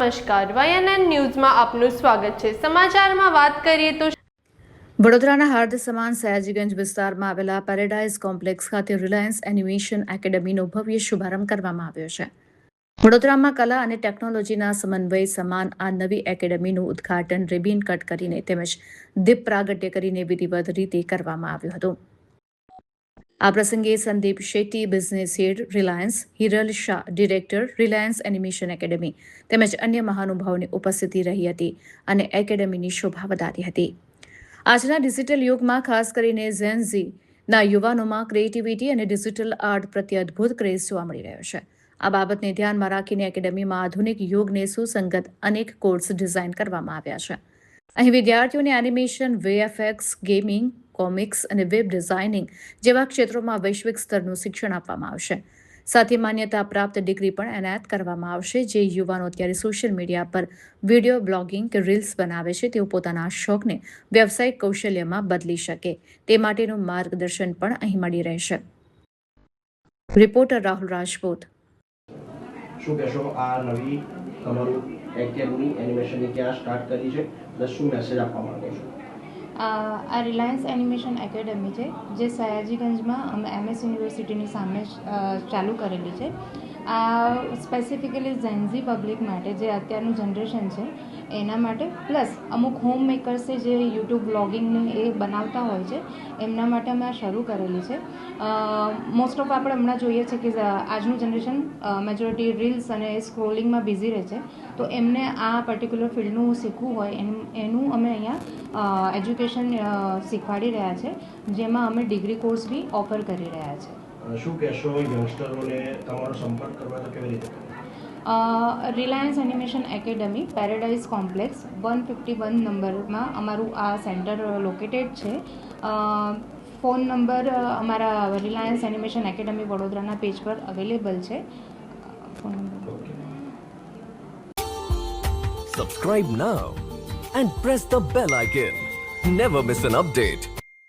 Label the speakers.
Speaker 1: નમસ્કાર, YNN ન્યૂઝમાં આપનું સ્વાગત છે। સમાચારમાં વાત કરીએ તો
Speaker 2: વડોદરાના હાર્દ સમાન સયાજીગંજ વિસ્તારમાં આવેલા પેરેડાઇઝ કોમ્પ્લેક્સ ખાતે રિલાયન્સ એનિમેશન એકેડમીનો ભવ્ય શુભારંભ કરવામાં આવ્યો છે। વડોદરામાં કલા અને ટેકનોલોજીના સમન્વય સમાન આ નવી એકેડમીનું ઉદ્ઘાટન રિબિન કટ કરીને તેમજ દીપ પ્રાગટ્ય કરીને વિધિવત રીતે કરવામાં આવ્યું હતું। આ પ્રસંગે Sandeep Shetty, business head Reliance, Hiral Shah, director Reliance animation academy તેમજ અન્ય મહાનુભાવોની ઉપસ્થિતિ રહી હતી અને એકેડમીની શોભા વધારી હતી। આજના ડિજિટલ યુગમાં ખાસ કરીને ઝેન ઝીના યુવાનોમાં ક્રિએટિવિટી અને ડિજિટલ આર્ટ પ્રત્યે અદ્ભુત ક્રેઝ જોવા મળી રહ્યો છે। આ બાબતને ધ્યાનમાં રાખીને એકેડમીમાં આધુનિક યુગને સુસંગત અનેક કોર્સ ડિઝાઇન કરવામાં આવ્યા છે। અહીં વિદ્યાર્થીઓને એનિમેશન, VFX, ગેમિંગ, કોમિક્સ અને વેબ ડિઝાઇનિંગ જેવા ક્ષેત્રોમાં વૈશ્વિક સ્તરનું શિક્ષણ આપવામાં આવશે। સાથે માન્યતા પ્રાપ્ત ડિગ્રી પણ એનાયત કરવામાં આવશે, જે યુવાનો અત્યારે સોશિયલ મીડિયા પર વિડીયો બ્લોગિંગ કે રીલ્સ બનાવે છે, તેઓ પોતાના શોખને વ્યવસાયિક કૌશલ્યમાં બદલી શકે તે માટેનું માર્ગદર્શન પણ અહીં મળી રહેશે। રિપોર્ટર રાહુલ રાજપૂત।
Speaker 3: શું કહેશો આ નવી તમારું એકેડમી એનિમેશનની ક્યાં સ્ટાર્ટ કરી છે અને શું મેસેજ આપવા માંગો છો?
Speaker 4: આ રિલાયન્સ એનિમેશન એકેડમી છે, જે સયાજીગંજમાં અમે MS યુનિવર્સિટીની સામે ચાલુ કરેલી છે। આ સ્પેસિફિકલી ઝેન્ઝી પબ્લિક માટે, જે અત્યારનું જનરેશન છે એના માટે, પ્લસ અમુક હોમ મેકર્સે જે યુટ્યુબ બ્લોગિંગને એ બનાવતા હોય છે એમના માટે અમે આ શરૂ કરેલી છે। મોસ્ટ ઓફ આપણે હમણાં જોઈએ છે કે આજનું જનરેશન મેજોરિટી રીલ્સ અને સ્ક્રોલિંગમાં બિઝી રહે છે, તો એમને આ પર્ટિક્યુલર ફિલ્ડનું શીખવું હોય એનું અમે અહીંયા એજ્યુકેશન શીખવાડી રહ્યા છે, જેમાં અમે ડિગ્રી કોર્સ બી ઓફર કરી રહ્યા છે।
Speaker 3: શું કહેશો યંગસ્ટરોને તમારો સંપર્ક કરવા તો કેવી રીતે?
Speaker 4: Reliance animation academy, paradise complex 151 નંબરમાં અમારું આ સેન્ટર લોકેટેડ છે। ફોન નંબર અમારા રિલાયન્સ એનિમેશન એકેડમી વડોદરાના પેજ પર અવેલેબલ છે। Phone number
Speaker 5: Subscribe now and press the bell icon. Never miss an update.